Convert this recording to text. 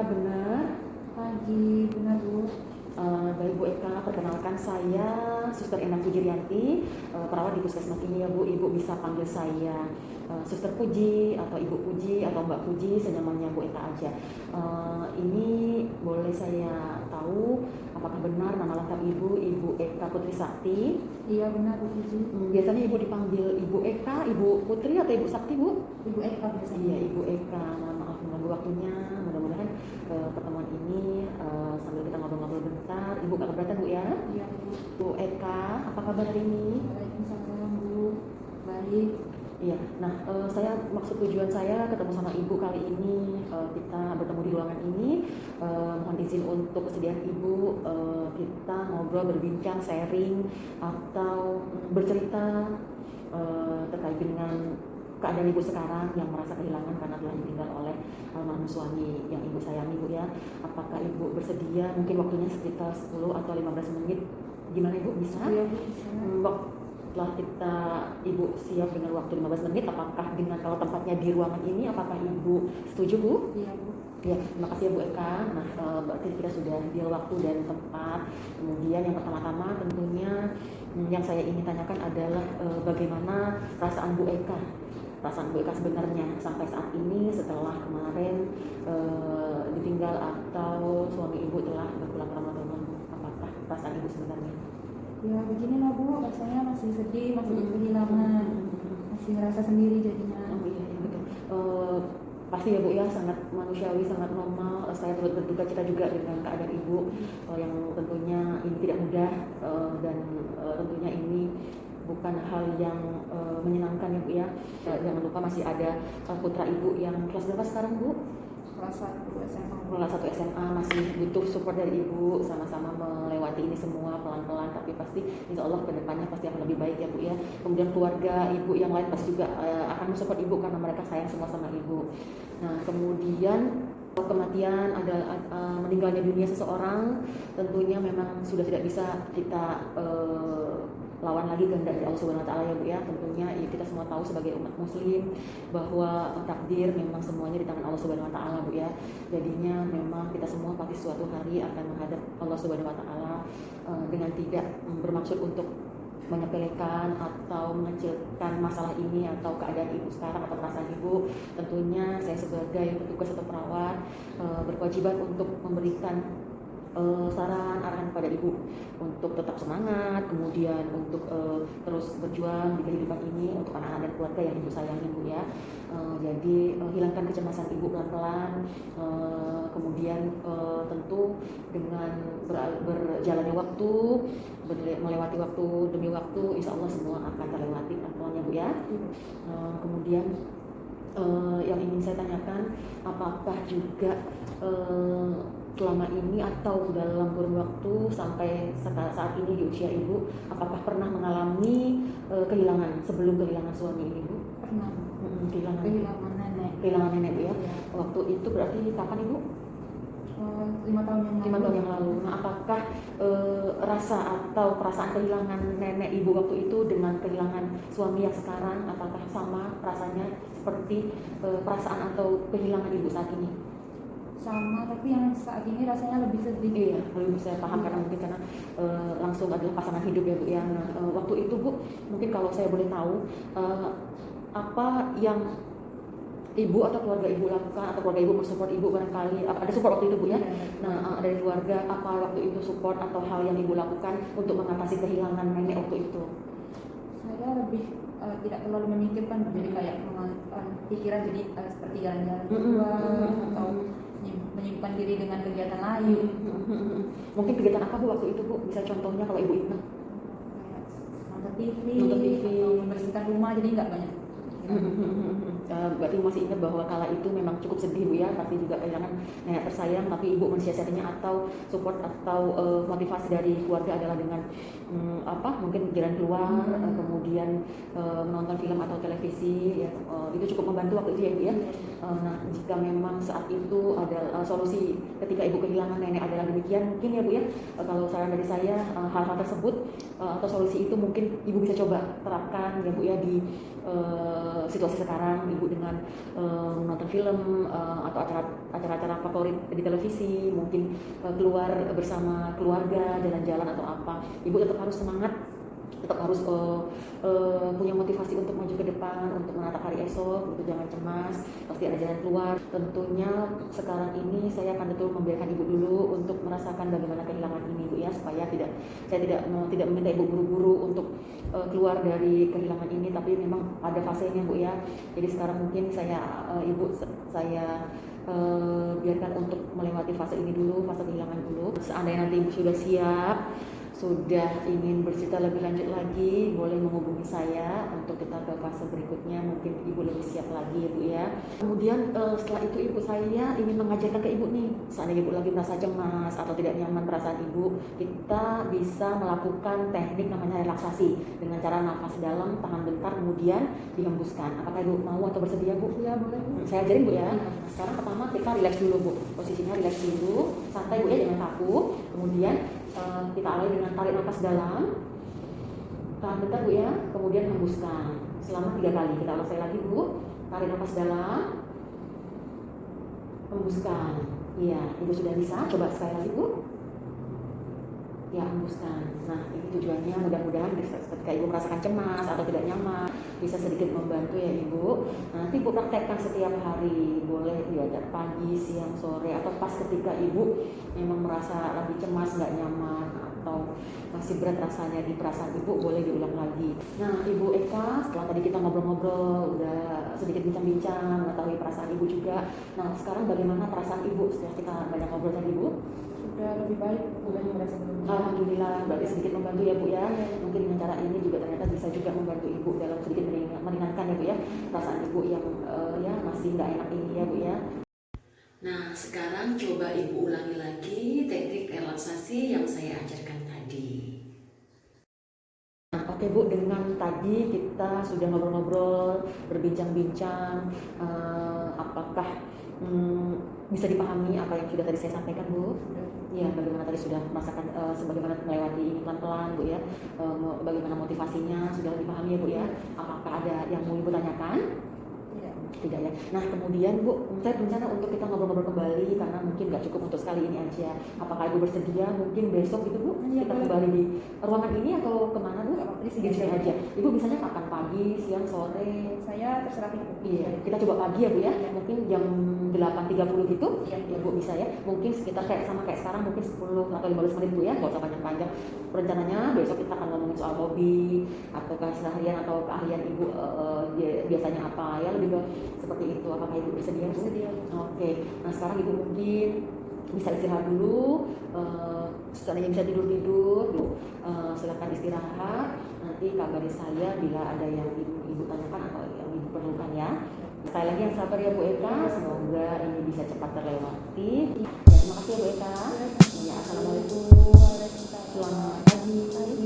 Eka benar? Pagi, benar Bu. Baik Bu Eka, perkenalkan saya Suster Endang Pujirianti, perawat di puskesmas ini ya Bu. Ibu bisa panggil saya Suster Puji atau Ibu Puji atau Mbak Puji, senyamannya Bu Eka aja. Ini boleh saya tahu apakah benar nama lengkap Ibu, Ibu Eka Putri Sakti? Iya benar Bu Puji. Biasanya Ibu dipanggil Ibu Eka, Ibu Putri atau Ibu Sakti Bu? Ibu Eka biasanya. Iya Ibu Eka, mohon maaf mengganggu waktunya. Mudah-mudahan pertemuan ini sambil kita ngobrol-ngobrol bentar. Ibu gak keberatan Bu ya? Iya Bu. Bu Eka, apa kabar hari ini? Waalaikumsalam Bu. Baik. Iya, nah maksud tujuan saya ketemu sama Ibu kali ini, kita bertemu di ruangan ini, mohon izin untuk kesediaan Ibu, kita ngobrol, berbincang, sharing, atau bercerita terkait dengan keadaan Ibu sekarang yang merasa kehilangan karena telah ditinggal oleh almarhum suami yang Ibu sayangi Bu ya. Apakah Ibu bersedia, mungkin waktunya sekitar 10 atau 15 menit, gimana Ibu, bisa? Iya Bu, bisa. Setelah Ibu siap dengan waktu 15 menit, apakah dengan kalau tempatnya di ruangan ini, apakah Ibu setuju Bu? Iya Bu. Ya, terima kasih ya Bu Eka. Nah, berarti kita sudah deal waktu dan tempat. Kemudian yang pertama-tama tentunya yang saya ingin tanyakan adalah bagaimana perasaan Bu Eka? Perasaan Bu Eka sebenarnya sampai saat ini setelah kemarin ditinggal atau suami Ibu telah berpulang ke Ramadan. Apakah perasaan Ibu sebenarnya? Ya beginilah Bu, rasanya masih sedih, masih kehilangan, masih ngerasa sendiri jadinya. Oh iya, betul. Pasti ya Bu ya, sangat manusiawi, sangat normal. Saya turut berduka cita juga dengan keadaan Ibu yang tentunya ini tidak mudah, dan tentunya ini bukan hal yang menyenangkan ya Bu ya. Jangan lupa masih ada putra Ibu yang kelas berapa sekarang Bu? Kelas 1 SMA. Kelas 1 SMA, masih butuh support dari Ibu, sama-sama melewati ini semua pelan-pelan, tapi pasti insya Allah kedepannya pasti akan lebih baik ya Bu ya. Kemudian keluarga Ibu yang lain pasti juga akan mensupport Ibu karena mereka sayang semua sama Ibu. Nah kemudian kematian meninggalnya dunia seseorang tentunya memang sudah tidak bisa kita lawan lagi kehendak dari Allah Subhanahu Wa Taala ya Bu ya. Tentunya ya, kita semua tahu sebagai umat Muslim bahwa takdir memang semuanya di tangan Allah Subhanahu Wa Taala Bu ya. Jadinya memang kita semua pasti suatu hari akan menghadap Allah Subhanahu Wa Taala dengan tidak bermaksud untuk menyepelekan atau mengecilkan masalah ini atau keadaan Ibu sekarang atau perasaan Ibu. Tentunya saya sebagai petugas atau perawat berkewajiban untuk memberikan saran arahan pada Ibu untuk tetap semangat, kemudian untuk terus berjuang di kehidupan ini untuk anak-anak dan keluarga yang Ibu sayangi Bu ya. Jadi hilangkan kecemasan Ibu pelan-pelan, kemudian tentu dengan berjalannya waktu, melewati waktu demi waktu, insya Allah semua akan terlewati pelan-pelan ya Bu ya. Kemudian yang ingin saya tanyakan, apakah juga selama ini atau dalam kurun waktu sampai saat ini di usia Ibu, apakah pernah mengalami kehilangan sebelum kehilangan suami ini Bu? Pernah. Kehilangan nenek. Kehilangan nenek Bu ya. Iya. Waktu itu berarti kapan Ibu? 5 tahun yang lalu. 5 tahun yang lalu. Nah, apakah rasa atau perasaan kehilangan nenek Ibu waktu itu dengan kehilangan suami yang sekarang, apakah sama rasanya seperti perasaan atau kehilangan Ibu saat ini? Sama, tapi yang saat ini rasanya lebih sedih. Iya, lebih saya paham karena mungkin karena langsung adalah pasangan hidup ya Bu ya. Nah, waktu itu Bu, mungkin kalau saya boleh tahu apa yang Ibu atau keluarga Ibu lakukan atau keluarga Ibu mensupport Ibu barangkali, ada support waktu itu Bu ya? Nah, dari keluarga apa waktu itu support atau hal yang Ibu lakukan untuk mengatasi kehilangan nenek waktu itu? Saya lebih tidak terlalu memikirkan, jadi kayak pikiran jadi seperti jalan-jalan keluar atau menyibukkan diri dengan kegiatan lain. Mungkin kegiatan apa Bu waktu itu Bu? Bisa contohnya kalau Ibu ingat? Nonton TV, atau membersihkan rumah, jadi nggak banyak. Berarti masih ingat bahwa kala itu memang cukup sedih Bu ya, pasti juga kehilangan nenek tersayang, tapi Ibu mensiasatinya atau support atau motivasi dari keluarga adalah dengan mungkin jalan keluar, kemudian menonton film atau televisi ya, itu cukup membantu waktu itu ya Bu ya. Nah, jika memang saat itu ada solusi ketika Ibu kehilangan nenek adalah demikian, mungkin ya Bu ya, kalau saran dari saya hal-hal tersebut atau solusi itu mungkin Ibu bisa coba terapkan ya Bu ya di situasi sekarang Ibu ibu dengan menonton film atau acara-acara favorit di televisi, mungkin keluar bersama keluarga, jalan-jalan atau apa, ibu tetap harus semangat, tetap harus punya motivasi untuk maju ke depan, untuk menatap hari esok, itu jangan cemas, pasti ada jalan keluar. Tentunya sekarang ini saya akan betul membiarkan ibu dulu untuk merasakan bagaimana kehilangan ini, Bu ya, supaya saya tidak meminta ibu buru-buru untuk keluar dari kehilangan ini, tapi memang ada fasenya, Bu ya. Jadi sekarang mungkin saya biarkan untuk melewati fase ini dulu, fase kehilangan dulu. Seandainya nanti ibu sudah siap, sudah ingin bercerita lebih lanjut lagi, boleh menghubungi saya untuk kita ke fase berikutnya, mungkin ibu lebih siap lagi ya Bu ya. Kemudian setelah itu ibu saya ingin mengajarkan ke ibu nih, seandainya ibu lagi merasa cemas atau tidak nyaman perasaan ibu, kita bisa melakukan teknik namanya relaksasi dengan cara nafas dalam, tahan bentar, kemudian dihembuskan. Apakah ibu mau atau bersedia Bu? Ya boleh. Saya ajarin Bu ya. Sekarang pertama kita relax dulu Bu, posisinya relax dulu, santai Bu ya, jangan kaku. Kemudian kita awali dengan tarik nafas dalam, tahan bentar Bu ya, kemudian hembuskan selama 3 kali. Kita ulang sekali lagi Bu, tarik nafas dalam, hembuskan. Iya, ibu sudah bisa, coba sekali lagi Bu. Ya, hembuskan. Nah, ini tujuannya mudah-mudahan ketika ibu merasakan cemas atau tidak nyaman, bisa sedikit membantu ya ibu. Nanti ibu praktekkan setiap hari, boleh diajak pagi, siang, sore, atau pas ketika ibu memang merasa lagi cemas, nggak nyaman, atau masih berat rasanya di perasaan ibu, boleh diulang lagi. Nah, Ibu Eka, setelah tadi kita ngobrol-ngobrol, udah sedikit bincang-bincang, mengetahui perasaan ibu juga. Nah, sekarang bagaimana perasaan ibu setelah kita banyak ngobrol tadi Bu? Sudah lebih baik, sudah merasa belum. Alhamdulillah, berarti sedikit membantu ya Bu ya. Mungkin dengan cara ini juga ternyata bisa juga membantu ibu dalam sedikit meringankan ya Bu ya, perasaan ibu yang ya masih nggak enak ini ya Bu ya. Nah, sekarang coba ibu ulangi lagi teknik relaksasi yang saya ajarkan tadi. Nah, oke Bu, dengan tadi kita sudah ngobrol-ngobrol, berbincang-bincang, apakah bisa dipahami apa yang sudah tadi saya sampaikan Bu? Ya, bagaimana tadi sudah merasakan sebagaimana melewati ini pelan-pelan Bu ya, bagaimana motivasinya sudah dipahami ya Bu ya. Apakah ada yang mau Ibu tanyakan? Tidak ya. Nah, kemudian Bu, saya berencana untuk kita ngobrol-ngobrol kembali karena mungkin nggak cukup untuk sekali ini aja. Apakah Ibu bersedia mungkin besok gitu Bu? Ya, Kita kembali di ruangan ini atau kemana Bu? Di sini aja. Ibu bisanya kapan? Pagi, siang, sore? Saya terserah Ibu. Iya, kita coba pagi ya Bu ya. Mungkin jam 8.30 gitu. Iya, Ya Bu bisa ya. Mungkin sekitar kayak sekarang mungkin 10 atau 15 menit Bu ya. Nggak usah panjang-panjang. Rencananya besok kita akan ngomongin soal hobi atau keseharian atau keahlian Ibu biasanya apa ya, lebih ke seperti itu. Apakah Ibu bersedia Bu? Bersedia. Oke. Nah, sekarang Ibu mungkin bisa istirahat dulu, seandainya bisa tidur-tidur, silakan istirahat. Nanti kabari saya bila ada yang ibu tanyakan atau yang ibu perlukan ya. Sekali lagi yang sabar ya Bu Eka, semoga ini bisa cepat terlewati. Ya, terima kasih ya Bu Eka. Ya, assalamualaikum. Selamat pagi.